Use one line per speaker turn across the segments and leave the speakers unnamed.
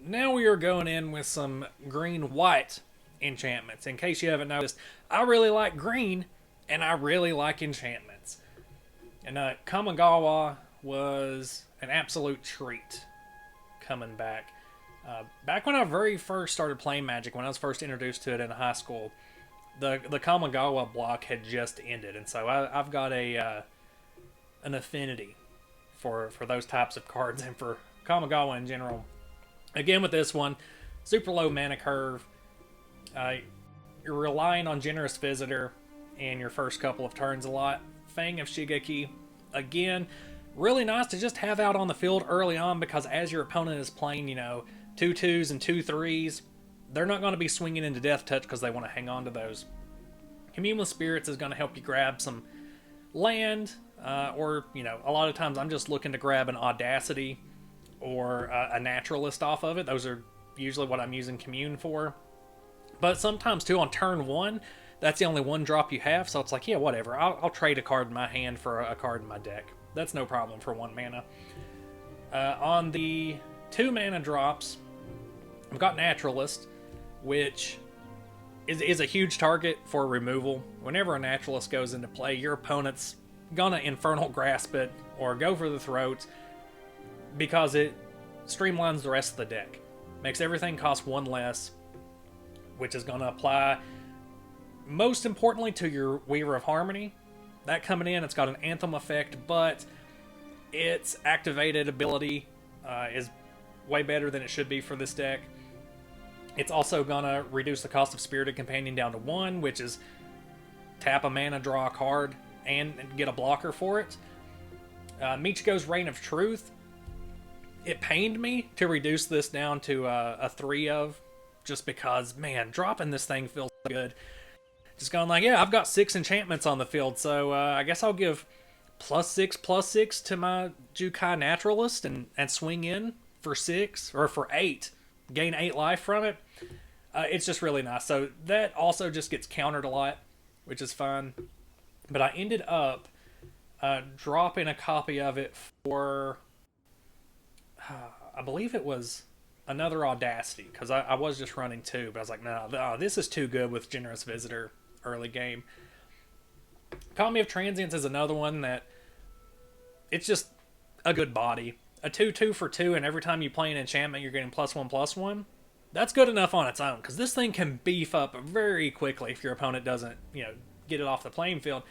now we are going in with some green-white enchantments. In case you haven't noticed, I really like green, and I really like enchantments. And Kamigawa was an absolute treat coming back. Back when I very first started playing Magic, when I was first introduced to it in high school, the Kamigawa block had just ended, and so I've got an affinity for those types of cards and for Kamigawa in general. Again, with this one, super low mana curve. You're relying on Generous Visitor in your first couple of turns a lot. Fang of Shigeki, again, really nice to just have out on the field early on, because as your opponent is playing, 2/2s and 2/3s, they're not going to be swinging into Death Touch because they want to hang on to those. Commune with Spirits is going to help you grab some land, or, a lot of times I'm just looking to grab an Audacity or a Naturalist off of it. Those are usually what I'm using Commune for. But sometimes, too, on turn 1, that's the only one drop you have, so it's like, yeah, whatever. I'll trade a card in my hand for a card in my deck. That's no problem for 1 mana. On the 2 mana drops, I've got Naturalist, which is a huge target for removal. Whenever a Naturalist goes into play, your opponent's gonna Infernal Grasp it or go for the throat, because it streamlines the rest of the deck. Makes everything cost 1 less, which is going to apply most importantly to your Weaver of Harmony. That coming in, it's got an Anthem effect, but its activated ability is way better than it should be for this deck. It's also going to reduce the cost of Spirited Companion down to 1, which is tap a mana, draw a card, and get a blocker for it. Michiko's Reign of Truth. It pained me to reduce this down to a 3 of, just because, man, dropping this thing feels good. Just going like, yeah, I've got 6 enchantments on the field, so I guess I'll give +6/+6 to my Jukai Naturalist and swing in for 6, or for 8. Gain 8 life from it. It's just really nice. So that also just gets countered a lot, which is fun. But I ended up dropping a copy of it for... I believe it was another Audacity, because I was just running 2, but I was like, no, this is too good with Generous Visitor early game. Economy of Transience is another one that it's just a good body. A 2/2 for 2, and every time you play an enchantment, you're getting +1/+1. That's good enough on its own, because this thing can beef up very quickly if your opponent doesn't, get it off the playing field.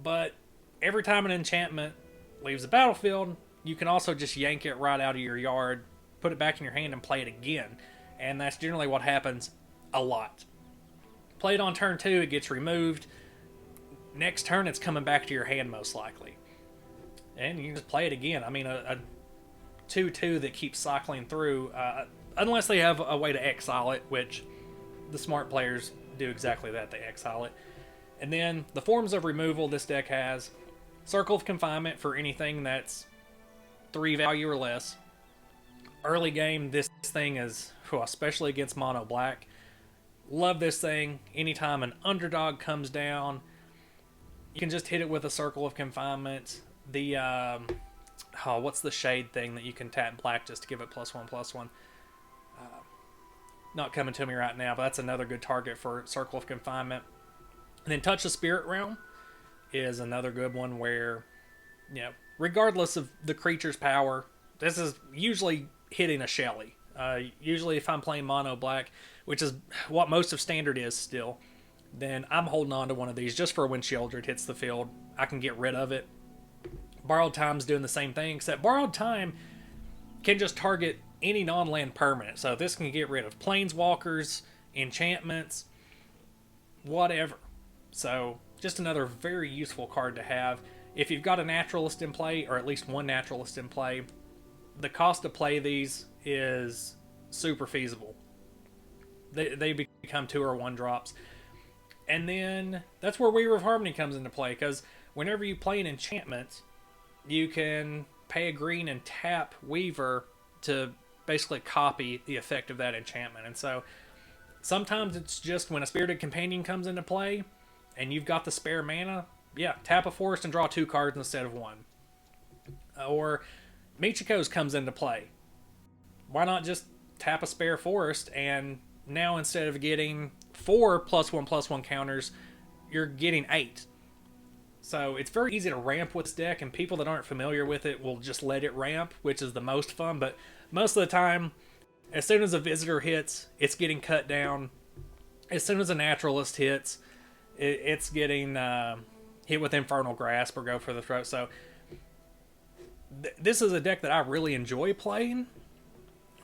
But every time an enchantment leaves the battlefield, you can also just yank it right out of your yard, put it back in your hand, and play it again. And that's generally what happens a lot. Play it on turn 2, it gets removed. Next turn, it's coming back to your hand most likely. And you can just play it again. I mean, a 2/2 that keeps cycling through, unless they have a way to exile it, which the smart players do exactly that, they exile it. And then the forms of removal this deck has: Circle of Confinement for anything that's 3 value or less. Early game, this thing is, especially against mono black, love this thing. Anytime an underdog comes down, you can just hit it with a Circle of Confinement. The what's the shade thing that you can tap black just to give it +1/+1? Not coming to me right now, but that's another good target for Circle of Confinement. And then Touch the Spirit Realm is another good one where, regardless of the creature's power, this is usually hitting a Shelly. Usually if I'm playing mono black, which is what most of Standard is still, then I'm holding on to one of these just for when Sheoldred hits the field. I can get rid of it. Borrowed Time's doing the same thing, except Borrowed Time can just target any non-land permanent. So this can get rid of Planeswalkers, enchantments, whatever. So just another very useful card to have. If you've got a Naturalist in play, or at least one Naturalist in play, the cost to play these is super feasible. They become 2 or 1 drops. And then that's where Weaver of Harmony comes into play, because whenever you play an enchantment, you can pay a green and tap Weaver to basically copy the effect of that enchantment. And so sometimes it's just when a Spirited Companion comes into play and you've got the spare mana, yeah, tap a forest and draw 2 cards instead of 1. Or Michiko's comes into play. Why not just tap a spare forest, and now instead of getting 4+1/+1 counters, you're getting 8. So it's very easy to ramp with this deck, and people that aren't familiar with it will just let it ramp, which is the most fun. But most of the time, as soon as a visitor hits, it's getting cut down. As soon as a naturalist hits, it's getting hit with Infernal Grasp or Go for the Throat. So this is a deck that I really enjoy playing.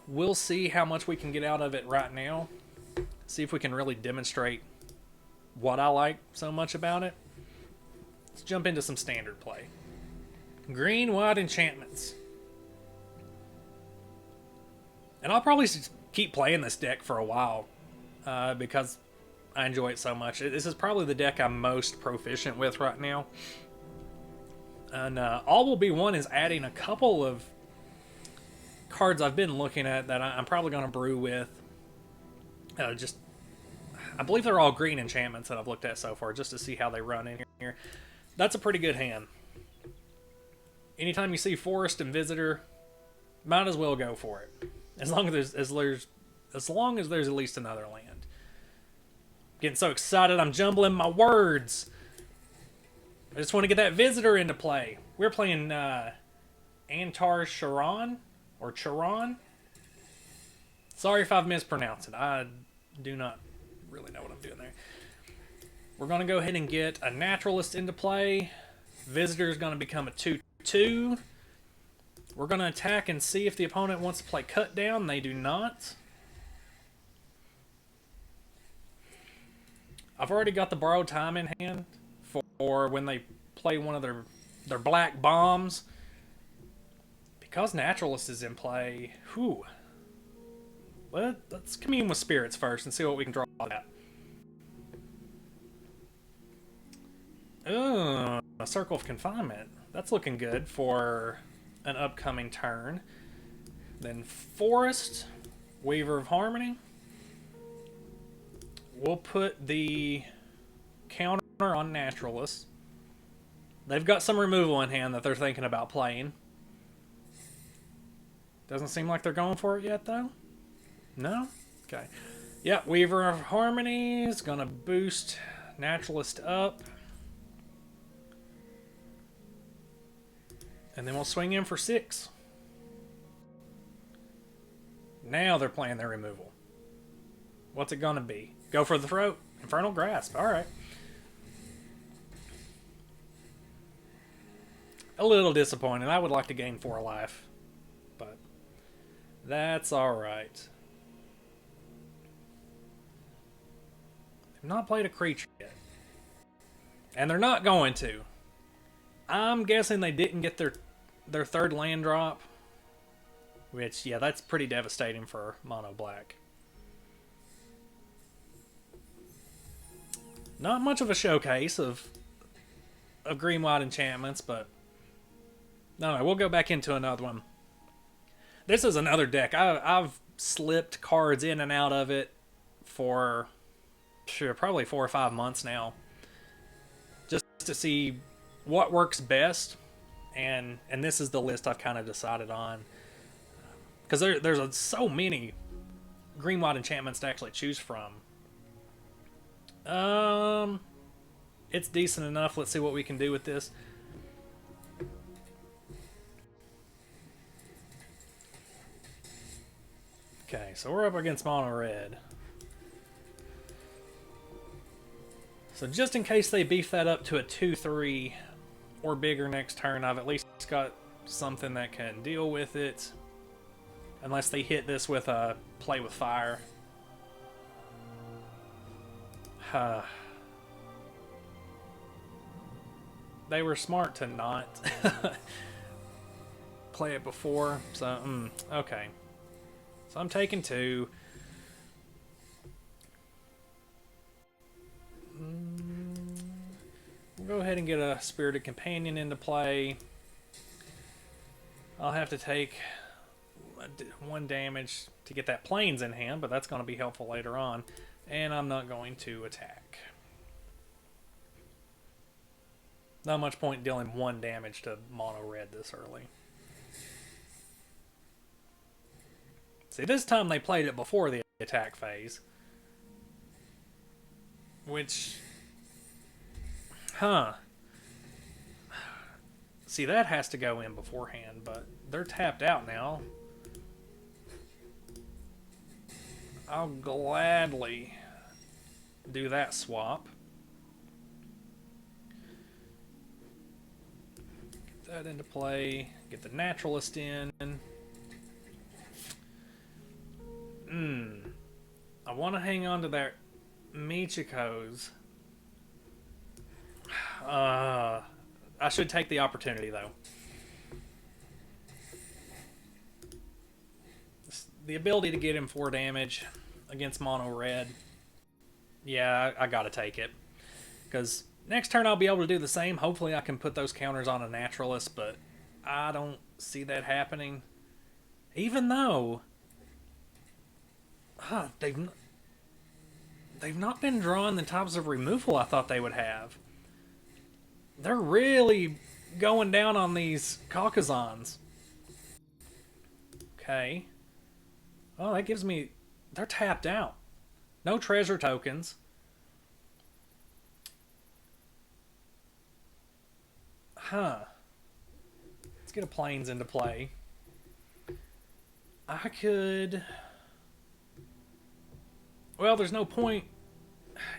We'll see how much we can get out of it right now. See if we can really demonstrate what I like so much about it. Let's jump into some standard play. Green, white enchantments. And I'll probably keep playing this deck for a while because I enjoy it so much. This is probably the deck I'm most proficient with right now. And all will be one is adding a couple of cards I've been looking at that I'm probably going to brew with. I believe they're all green enchantments that I've looked at so far, just to see how they run in here. That's a pretty good hand. Anytime you see Forest and Visitor, might as well go for it. As long as there's at least another land. Getting so excited, I'm jumbling my words. I just want to get that Visitor into play. We're playing Antar Charon, or Charon. Sorry if I've mispronounced it. I do not really know what I'm doing there. We're going to go ahead and get a Naturalist into play. Visitor is going to become a 2/2. We're going to attack and see if the opponent wants to play Cut Down. They do not. I've already got the Borrowed Time in hand for when they play one of their black bombs. Because Naturalist is in play, whew. Let's commune with spirits first and see what we can draw out. Oh, a Circle of Confinement. That's looking good for an upcoming turn. Then Forest, Weaver of Harmony. We'll put the counter on Naturalist. They've got some removal in hand that they're thinking about playing. Doesn't seem like they're going for it yet, though. No? Okay. Yeah, Weaver of Harmony is going to boost Naturalist up. And then we'll swing in for 6. Now they're playing their removal. What's it going to be? Go for the Throat. Infernal Grasp. Alright. A little disappointed. I would like to gain 4 life. But that's alright. They've not played a creature yet. And they're not going to. I'm guessing they didn't get their third land drop. Which, yeah, that's pretty devastating for mono black. Not much of a showcase of green white enchantments, but no, we'll go back into another one. This is another deck. I've slipped cards in and out of it for probably 4 or 5 months now, just to see what works best, and this is the list I've kind of decided on, because there's so many green white enchantments to actually choose from. It's decent enough. Let's see what we can do with this. Okay, so we're up against mono red. So just in case they beef that up to a 2/3 or bigger next turn, I've at least got something that can deal with it. Unless they hit this with a Play with Fire. They were smart to not play it before, so, okay. So I'm taking 2. We'll go ahead and get a Spirited Companion into play. I'll have to take 1 damage to get that Plains in hand, but that's going to be helpful later on. And I'm not going to attack. Not much point dealing 1 damage to mono red this early. See, this time they played it before the attack phase. Which... Huh. See, that has to go in beforehand, but they're tapped out now. I'll gladly do that swap. Get that into play. Get the Naturalist in. I want to hang on to that Michiko's. I should take the opportunity, though. The ability to get him 4 damage against mono red. Yeah, I gotta take it. Because next turn I'll be able to do the same. Hopefully I can put those counters on a Naturalist, but I don't see that happening. Even though... they've not been drawing the types of removal I thought they would have. They're really going down on these Caucasons. Okay. Oh, that gives me... They're tapped out. No treasure tokens. Huh. Let's get a Plains into play. I could... Well, there's no point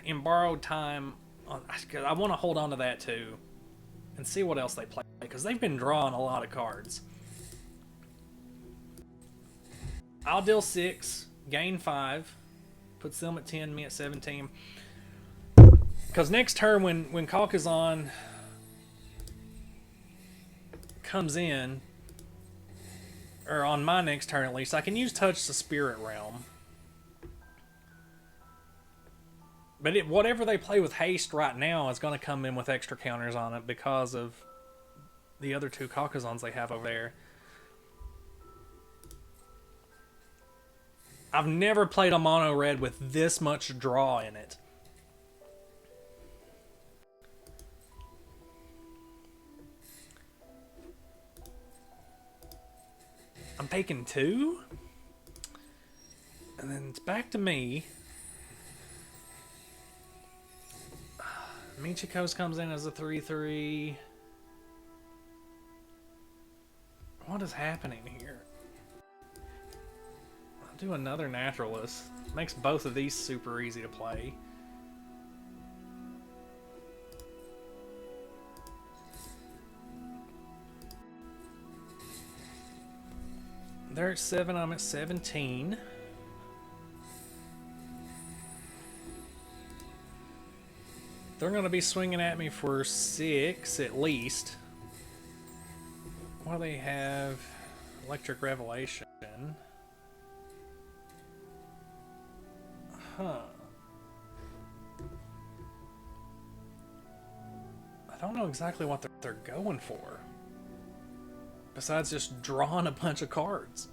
in borrowed time. I want to hold on to that too. And see what else they play. Because they've been drawing a lot of cards. I'll deal 6, gain 5, puts them at 10, me at 17. Because next turn, when Caucason comes in, or on my next turn at least, I can use Touch the Spirit Realm. But whatever they play with haste right now is going to come in with extra counters on it because of the other 2 Caucasons they have over there. I've never played a mono red with this much draw in it. I'm taking 2. And then it's back to me. Michiko's comes in as a 3/3. What is happening here? I'll do another Naturalist. Makes both of these super easy to play. They're at 7, I'm at 17. They're going to be swinging at me for 6 at least. What do they have? Electric Revelation. Huh. I don't know exactly what they're going for. Besides just drawing a bunch of cards.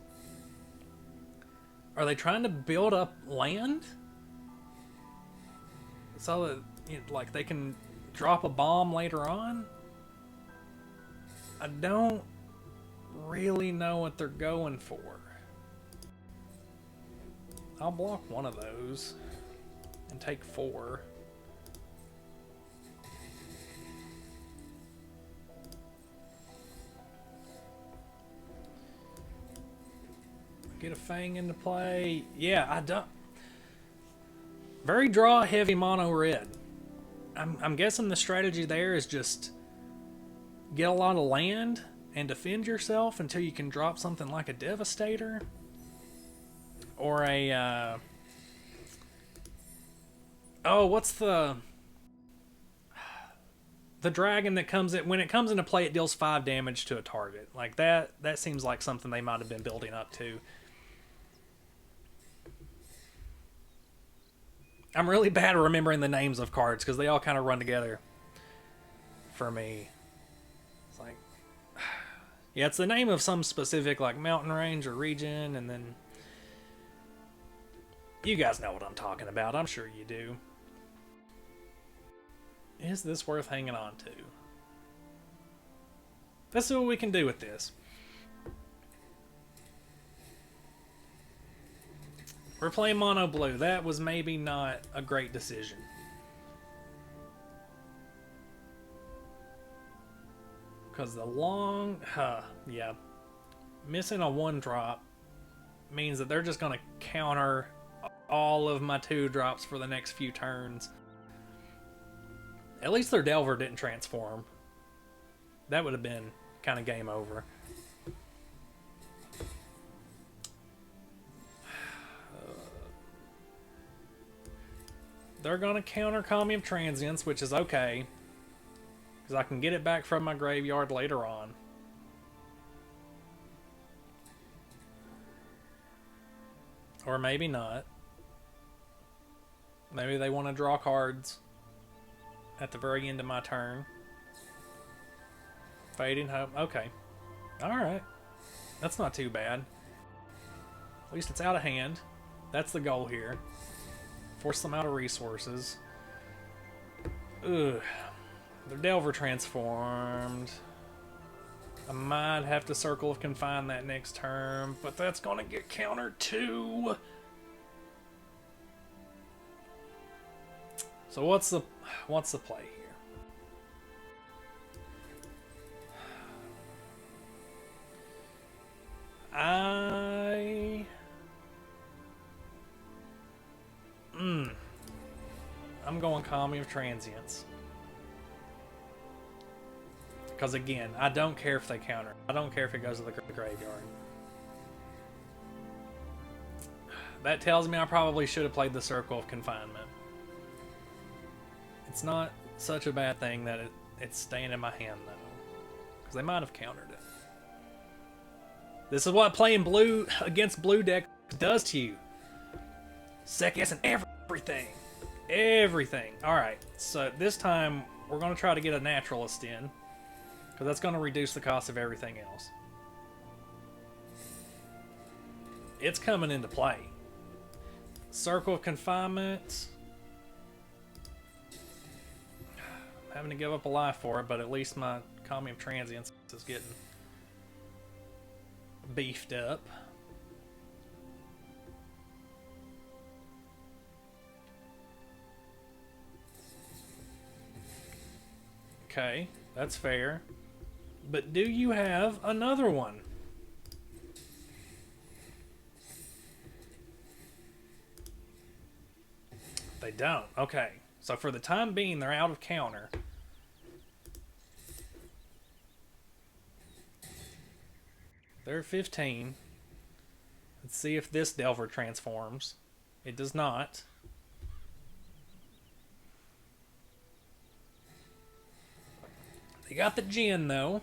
Are they trying to build up land? So that, like, they can drop a bomb later on? I don't really know what they're going for. I'll block one of those and take 4. Get a Fang into play. Yeah, I don't... Very draw heavy mono red. I'm guessing the strategy there is just get a lot of land and defend yourself until you can drop something like a Devastator or a oh, what's the dragon that comes in when it comes into play, it deals 5 damage to a target. Like that seems like something they might have been building up to. I'm really bad at remembering the names of cards because they all kind of run together for me. It's like, yeah, it's the name of some specific like mountain range or region, and then you guys know what I'm talking about. I'm sure you do. Is this worth hanging on to? Let's see what we can do with this. We're playing mono blue. That was maybe not a great decision. Because the long... yeah. Missing a 1-drop means that they're just going to counter all of my 2-drops for the next few turns. At least their Delver didn't transform. That would have been kind of game over. They're going to counter Kami of Transience, which is okay. Because I can get it back from my graveyard later on. Or maybe not. Maybe they want to draw cards at the very end of my turn. Fading Hope. Okay. Alright. That's not too bad. At least it's out of hand. That's the goal here. Force them out of resources. Ugh. Their Delver transformed. I might have to Circle of Confine that next turn, but that's gonna get countered too. So what's the play here? I'm going Kami of Transience. Because again, I don't care if they counter. I don't care if it goes to the graveyard. That tells me I probably should have played the Circle of Confinement. It's not such a bad thing that it's staying in my hand though. Because they might have countered it. This is what playing blue against blue deck does to you. Second-guessing everything. Everything. Alright, so this time we're going to try to get a Naturalist in. Because that's going to reduce the cost of everything else. It's coming into play. Circle of Confinement. I'm having to give up a life for it, but at least my Kami of Transience is getting beefed up. Okay, that's fair. But do you have another one? They don't. Okay. So for the time being, they're out of counter. They're 15. Let's see if this Delver transforms. It does not. They got the Djinn, though.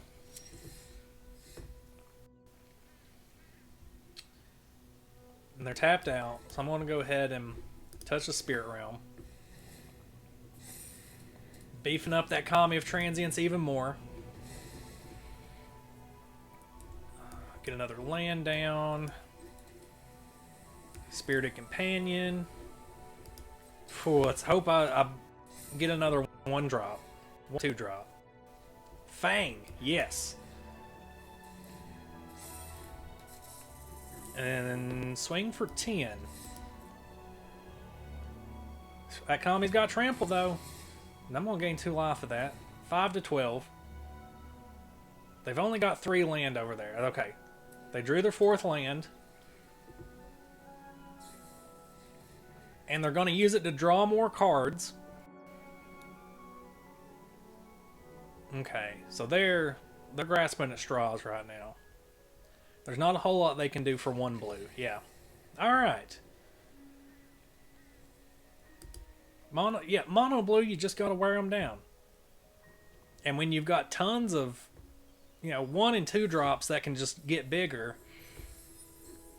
And they're tapped out, so I'm going to go ahead and touch the Spirit Realm. Beefing up that Kami of Transience even more. Get another land down. Spirited Companion. Phew, let's hope I get another 1-drop. 2-drop. Fang, yes. And swing for 10. That Kami's got trample though. And I'm gonna gain 2 life of that. 5 to 12. They've only got 3 land over there. Okay. They drew their 4th land. And they're gonna use it to draw more cards. Okay, so they're grasping at straws right now. There's not a whole lot they can do for 1 blue. Yeah. Alright. Mono blue, you just gotta wear them down. And when you've got tons of, 1 and 2 drops that can just get bigger,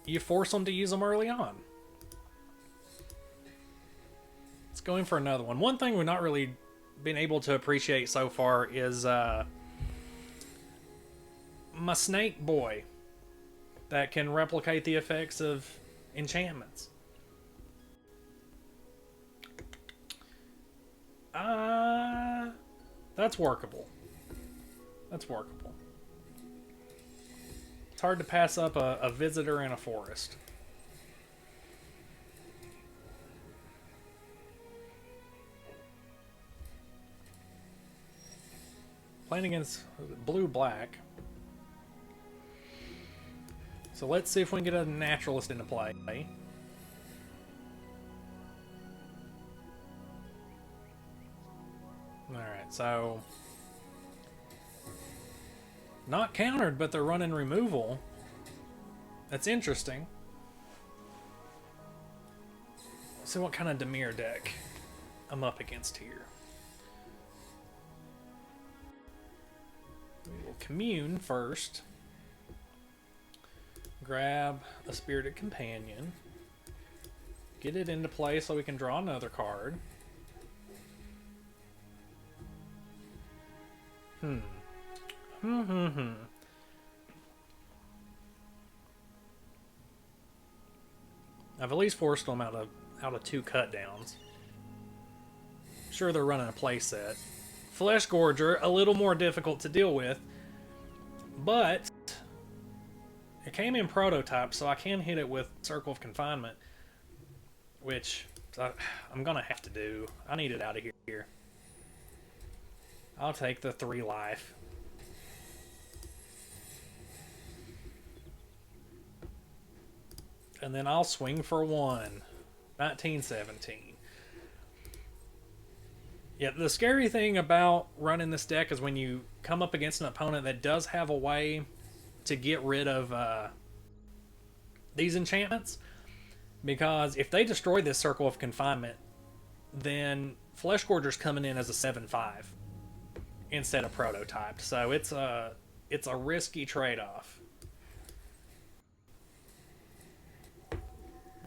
you force them to use them early on. Let's go in for another one. One thing we're not really been able to appreciate so far is my snake boy that can replicate the effects of enchantments. That's workable. That's workable. It's hard to pass up a visitor in a forest. playing against blue-black. So let's see if we can get a naturalist into play. Alright, so... not countered, but they're running removal. That's interesting. Let's see what kind of Dimir deck I'm up against here. We will commune first. Grab a Spirited Companion. Get it into play so we can draw another card. I've at least forced them out of 2 cut downs. Sure, they're running a play set. Flesh Gorger, a little more difficult to deal with, but it came in prototype, so I can hit it with Circle of Confinement, which I'm gonna have to do. I need it out of here. I'll take the 3 life. And then I'll swing for 1. 1917. Yeah, the scary thing about running this deck is when you come up against an opponent that does have a way to get rid of these enchantments. Because if they destroy this Circle of Confinement, then Flesh Gorger's coming in as a 7/5 instead of prototyped. So it's a risky trade-off.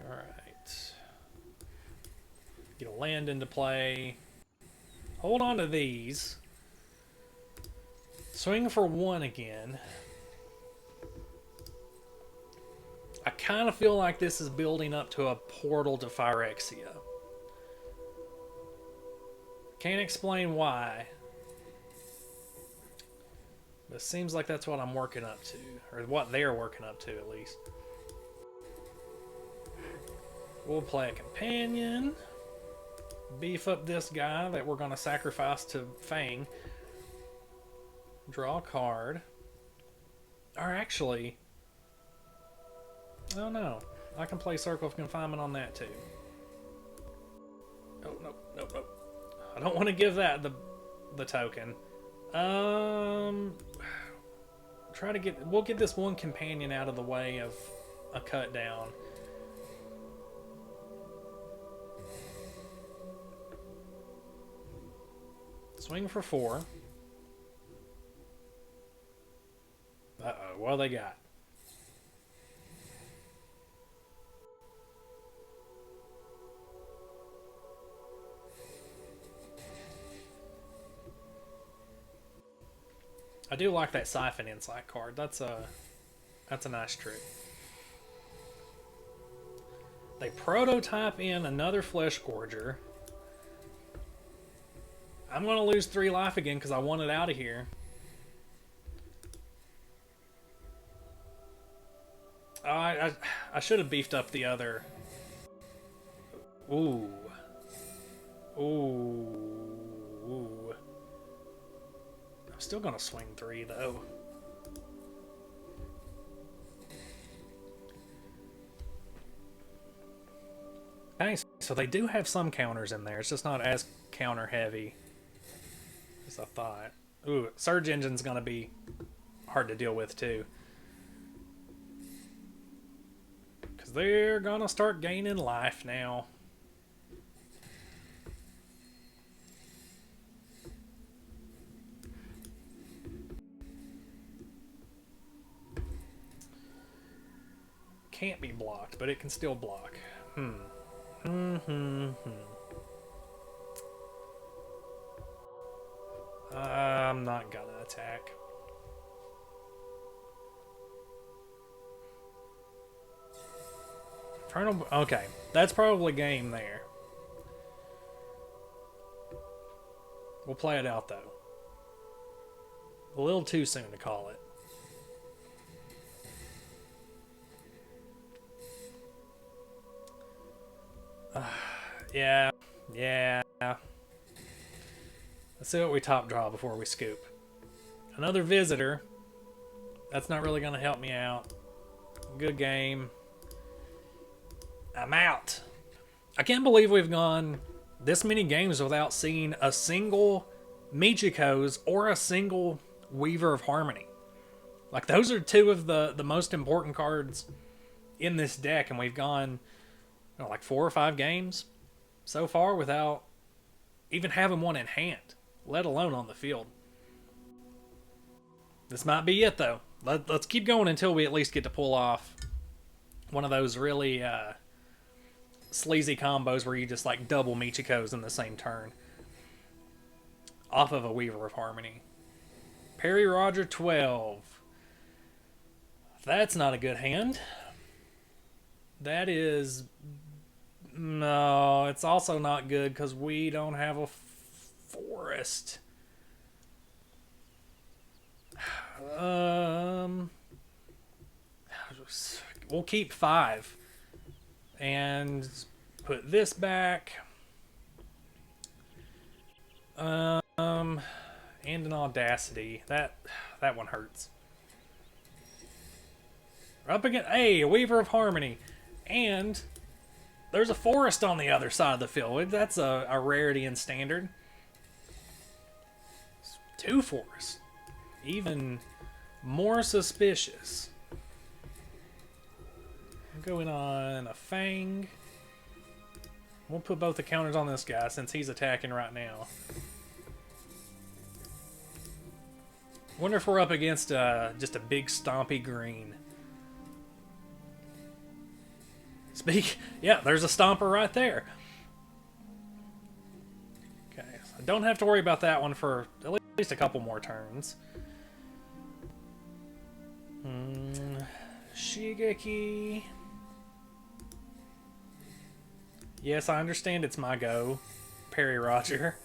Alright. Get a land into play. Hold on to these. Swing for 1 again. I kind of feel like this is building up to a portal to Phyrexia. Can't explain why. But it seems like that's what I'm working up to. Or what they're working up to, at least. We'll play a companion. Beef up this guy that we're going to sacrifice to Fang. Draw a card. Or actually... oh no. I can play Circle of Confinement on that too. Oh, nope. I don't want to give that the token. Try to get... we'll get this 1 companion out of the way of a cut down. Swing for 4. Uh-oh, what do they got? I do like that Siphon Insight card. That's a nice trick. They prototype in another Flesh Gorger. I'm going to lose 3 life again because I want it out of here. I should have beefed up the other. Ooh. I'm still going to swing 3 though. Nice. So they do have some counters in there. It's just not as counter heavy as I thought. Ooh, Surge Engine's going to be hard to deal with too. Because they're going to start gaining life now. Can't be blocked, but it can still block. I'm not gonna attack. Okay, that's probably game there. We'll play it out though. A little too soon to call it. Yeah. Let's see what we top draw before we scoop. Another visitor. That's not really going to help me out. Good game. I'm out. I can't believe we've gone this many games without seeing a single Michiko's or a single Weaver of Harmony. Like, those are two of the most important cards in this deck, and we've gone like 4 or 5 games so far without even having one in hand, let alone on the field. This might be it, though. Let's keep going until we at least get to pull off one of those really sleazy combos where you just like double Michiko's in the same turn off of a Weaver of Harmony. Perry Roger 12. That's not a good hand. That is... No, it's also not good because we don't have a forest. We'll keep 5 and put this back. And an Audacity. That one hurts. We're up against a Weaver of Harmony, and there's a forest on the other side of the field. That's a rarity in Standard. 2 forests. Even more suspicious. I'm going on a Fang. We'll put both the counters on this guy since he's attacking right now. Wonder if we're up against just a big stompy green. Yeah, there's a stomper right there. Okay, so I don't have to worry about that one for at least a couple more turns. Shigeki. Yes, I understand it's my go. Perry Roger.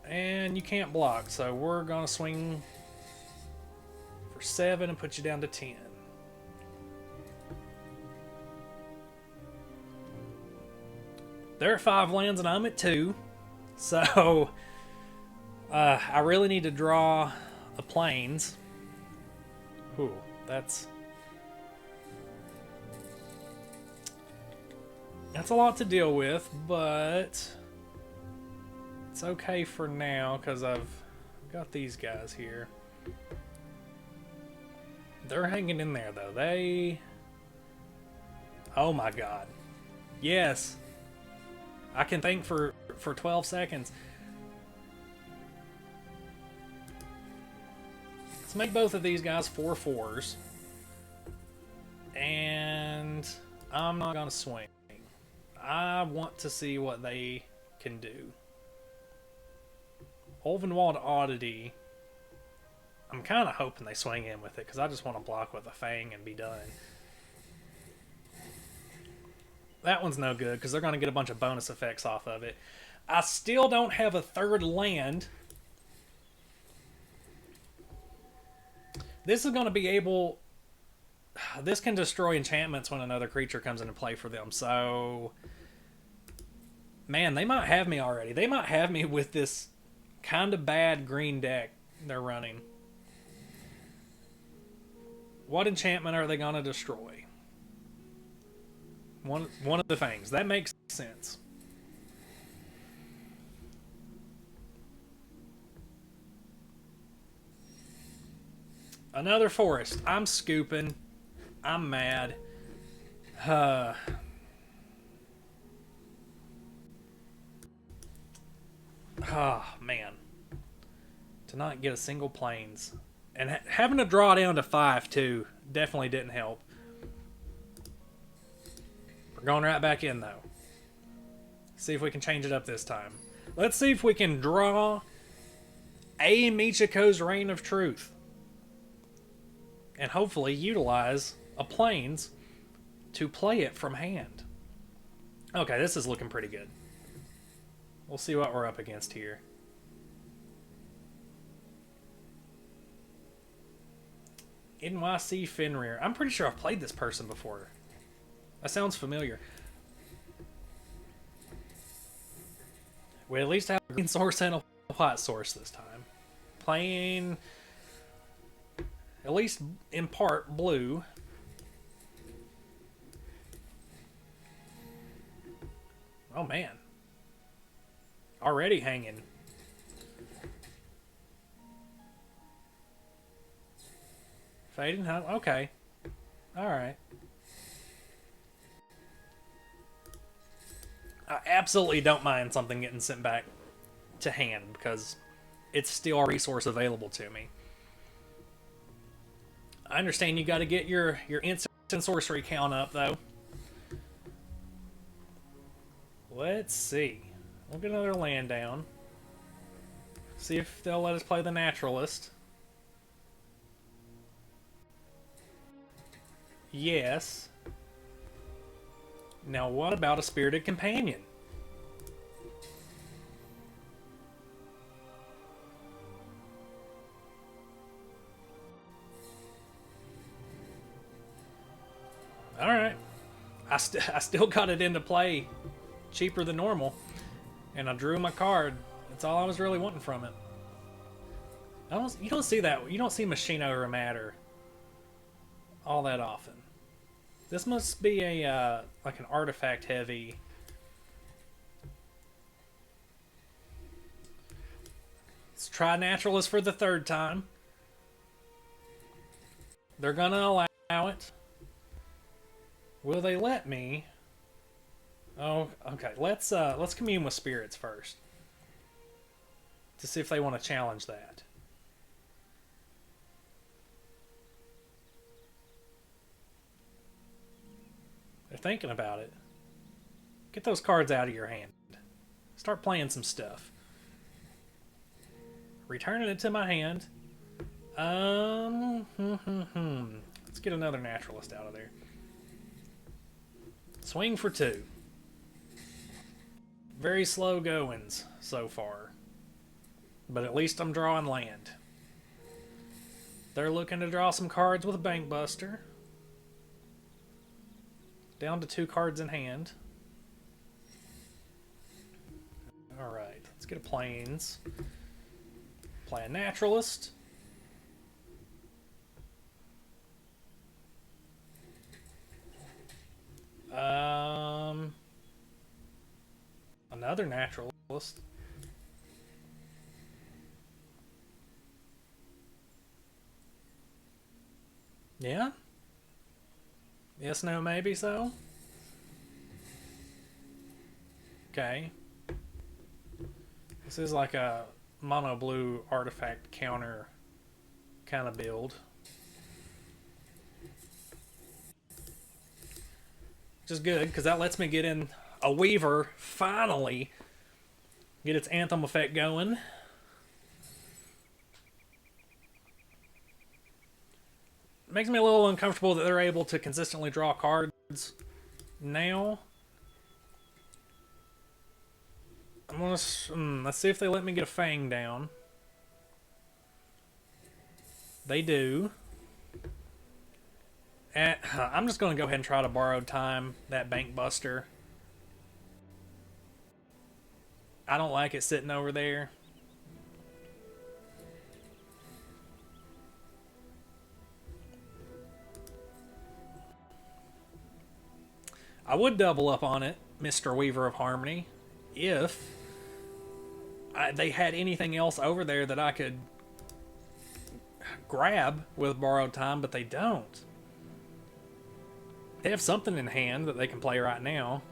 And you can't block, so we're gonna swing for 7 and put you down to 10. They're at 5 lands and I'm at 2. So I really need to draw a plains. Ooh, that's a lot to deal with, but it's okay for now because I've got these guys here. They're hanging in there though. Oh my god. Yes. I can think for 12 seconds. Let's make both of these guys 4/4s. And I'm not going to swing. I want to see what they can do. Olvenwald Oddity. I'm kind of hoping they swing in with it because I just want to block with a Fang and be done. That one's no good because they're going to get a bunch of bonus effects off of it. I still don't have a 3rd land. This is going to be able... This can destroy enchantments when another creature comes into play for them. So, man, they might have me already. They might have me with this kind of bad green deck they're running. What enchantment are they going to destroy? One of the Fangs. That makes sense. Another forest. I'm scooping. I'm mad. Oh, man. To not get a single plains. And having to draw down to 5, too, definitely didn't help. We're going right back in, though. See if we can change it up this time. Let's see if we can draw a Michiko's Reign of Truth. And hopefully utilize a plains to play it from hand. Okay, this is looking pretty good. We'll see what we're up against here. NYC Fenrir. I'm pretty sure I've played this person before. That sounds familiar. We at least have a green source and a white source this time. Playing, at least in part, blue. Oh man. Already hanging. Fading, huh? Okay. Alright. I absolutely don't mind something getting sent back to hand because it's still a resource available to me. I understand you got to get your instant sorcery count up though. Let's see. We'll get another land down. See if they'll let us play the naturalist. Yes. Now what about a spirited companion? Alright. I still got it into play cheaper than normal. And I drew my card. That's all I was really wanting from it. You don't see that. You don't see Machino or Matter all that often. This must be a like an artifact heavy. Let's try Naturalist for the third time. They're gonna allow it. Will they let me? Oh, okay. Let's commune with spirits first to see if they want to challenge that. They're thinking about it. Get those cards out of your hand. Start playing some stuff. Returning it to my hand. Let's get another naturalist out of there. Swing for 2. Very slow goings so far. But at least I'm drawing land. They're looking to draw some cards with a Bank Buster. Down to 2 cards in hand. Alright, let's get a Plains. Play a Naturalist. Another Naturalist. Yeah? Yes, no, maybe so? Okay. This is like a mono blue artifact counter kind of build. Which is good, because that lets me get in a Weaver, finally. Get its Anthem effect going. It makes me a little uncomfortable that they're able to consistently draw cards now. I'm gonna let's see if they let me get a Fang down. They do. And I'm just gonna go ahead and try to borrow time that Bank Buster. I don't like it sitting over there. I would double up on it, Mr. Weaver of Harmony, if they had anything else over there that I could grab with borrowed time, but they don't. They have something in hand that they can play right now.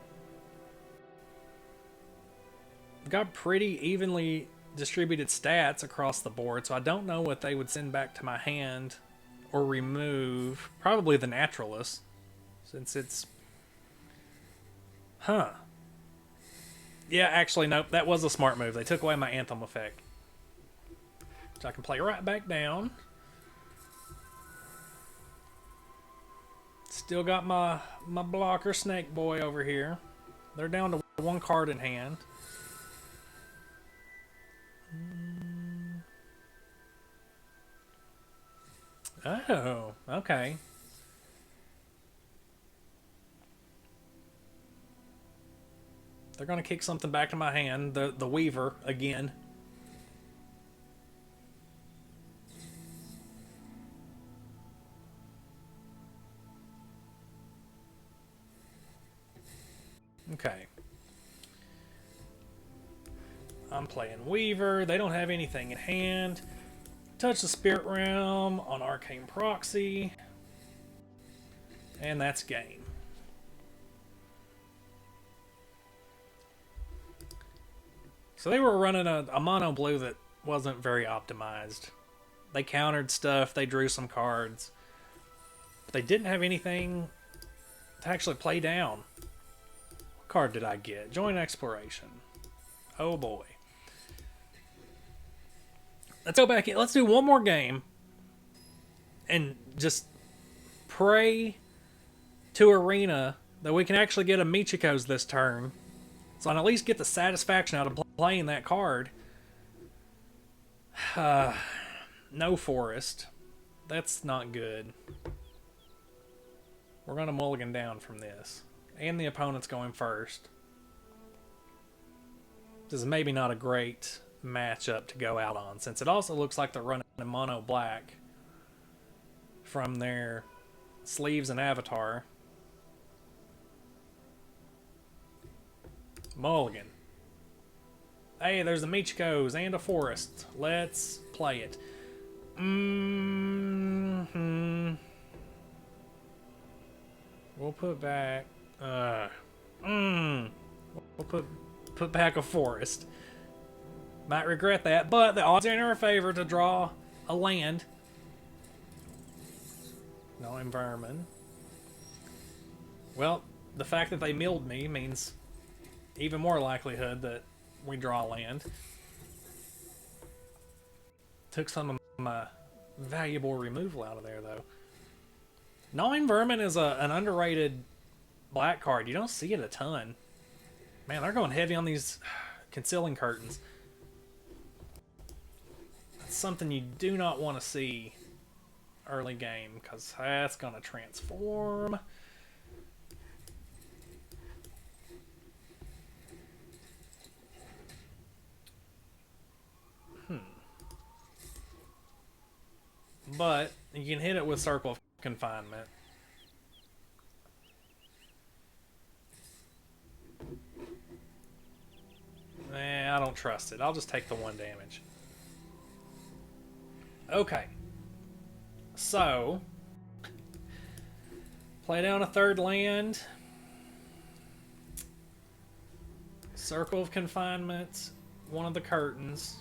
They've got pretty evenly distributed stats across the board, so I don't know what they would send back to my hand or remove. Probably the Naturalist, since it's... Huh. Yeah, actually, nope, that was a smart move. They took away my Anthem effect. So I can play right back down. Still got my blocker Snake Boy over here. They're down to 1 card in hand. Oh, okay. They're going to kick something back to my hand. The Weaver, again. Okay. I'm playing Weaver. They don't have anything in hand. Touch the Spirit Realm on Arcane Proxy. And that's game. So they were running a mono blue that wasn't very optimized. They countered stuff, they drew some cards. But they didn't have anything to actually play down. What card did I get? Join Exploration. Oh boy. Let's go back in. Let's do one more game. And just pray to Arena that we can actually get a Michiko's this turn. So I can at least get the satisfaction out of playing that card. No Forest. That's not good. We're going to mulligan down from this. And the opponent's going first. This is maybe not a great matchup to go out on, since it also looks like they're running a mono black from their sleeves and avatar. Mulligan. Hey, there's a Michiko's and a Forest. Let's play it. We'll put back... We'll put back a Forest. Might regret that, but the odds are in our favor to draw a land. No environment. Well, the fact that they milled me means even more likelihood that we draw land. Took some of my valuable removal out of there, though. Gnawing Vermin is an underrated black card. You don't see it a ton. Man, they're going heavy on these Concealing Curtains. That's something you do not want to see early game, because that's going to transform. But you can hit it with Circle of Confinement. I don't trust it. I'll just take the 1 damage. Okay. So, play down a 3rd land. Circle of Confinement. One of the curtains.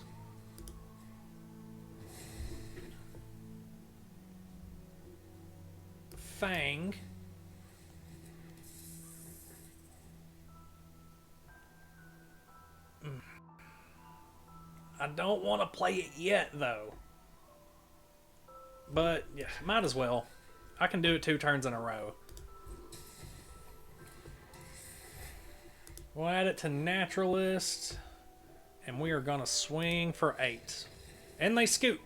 Fang. I don't want to play it yet, though. But, yeah, might as well. I can do it 2 turns in a row. We'll add it to Naturalist. And we are going to swing for 8. And they scoop.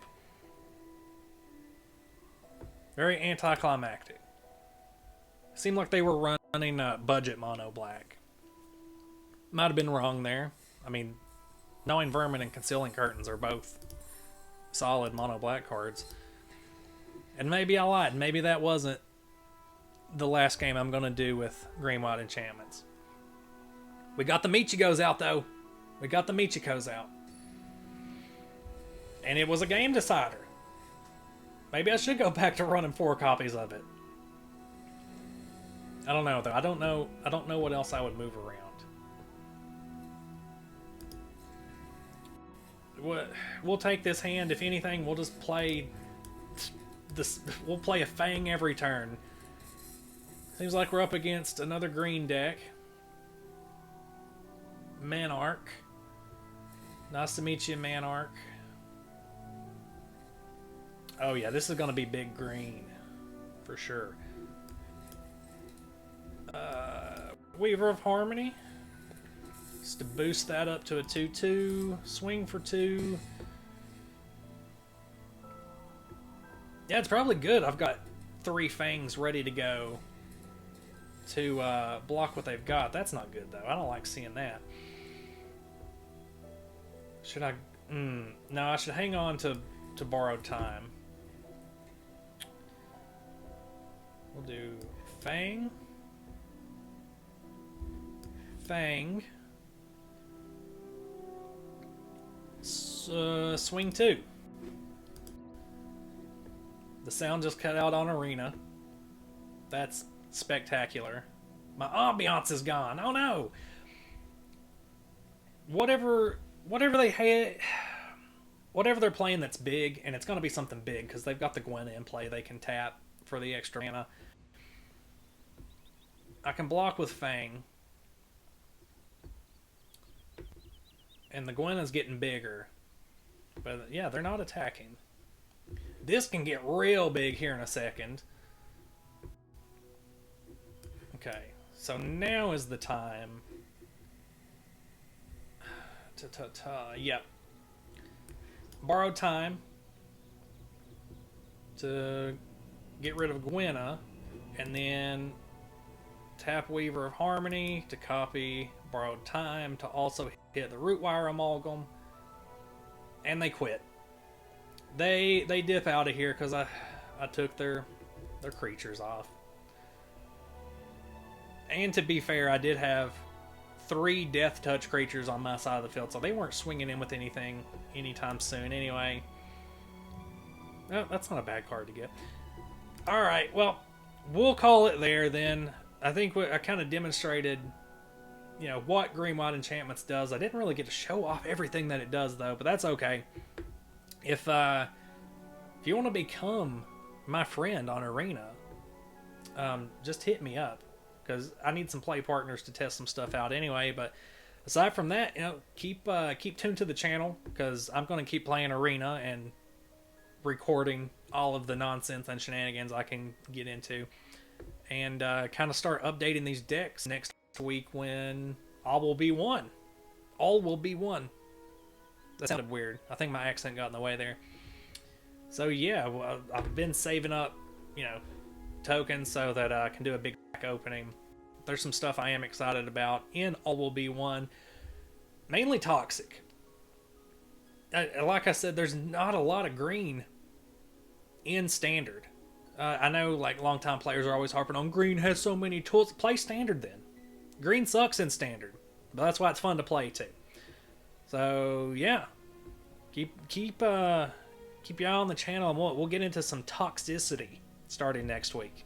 Very anticlimactic. Seemed like they were running budget mono black. Might have been wrong there. I mean, Gnawing Vermin and Concealing Curtains are both solid mono black cards. And maybe I lied. Maybe that wasn't the last game I'm going to do with Green-White Enchantments. We got the Michiko's out, though. We got the Michiko's out. And it was a game decider. Maybe I should go back to running 4 copies of it. I don't know, though. I don't know what else I would move around. We'll take this hand. If anything, we'll just play this. We'll play a Fang every turn. Seems like we're up against another green deck. Manarch. Nice to meet you, Manarch. Oh yeah, this is going to be big green. For sure. Weaver of Harmony. Just to boost that up to a 2/2. Swing for 2. Yeah, it's probably good. I've got 3 Fangs ready to go to block what they've got. That's not good, though. I don't like seeing that. Should I... no, I should hang on to Borrowed Time. We'll do Fang. Fang. Swing 2. The sound just cut out on Arena. That's spectacular. My ambiance is gone. Oh no! Whatever they had, whatever they're playing that's big, and it's going to be something big because they've got the Gwen in play they can tap for the extra mana. I can block with Fang. And the Gwen is getting bigger. But yeah, they're not attacking. This can get real big here in a second. Okay, so now is the time. Yep. Borrowed time to get rid of Gwenna, and then tap Weaver of Harmony to copy Borrowed Time to also hit the Rootwire Amalgam, and they quit. They dip out of here because I took their creatures off. And to be fair, I did have 3 Death Touch creatures on my side of the field, so they weren't swinging in with anything anytime soon anyway. Oh, that's not a bad card to get. Alright, well, we'll call it there then. I think I kind of demonstrated, you know, what Green-White Enchantments does. I didn't really get to show off everything that it does, though, but that's okay. If you want to become my friend on Arena, just hit me up, because I need some play partners to test some stuff out anyway. But aside from that, you know, keep tuned to the channel, because I'm going to keep playing Arena and recording all of the nonsense and shenanigans I can get into, and kind of start updating these decks next week when all will be one. All will be one. That sounded weird. I think my accent got in the way there. So yeah, well, I've been saving up, you know, tokens so that I can do a big pack opening. There's some stuff I am excited about in All Will Be One. Mainly Toxic. Like I said, there's not a lot of green in Standard. I know, like, longtime players are always harping on green has so many tools. Play Standard then. Green sucks in Standard, but that's why it's fun to play too. So yeah, keep your eye on the channel, and we'll get into some toxicity starting next week.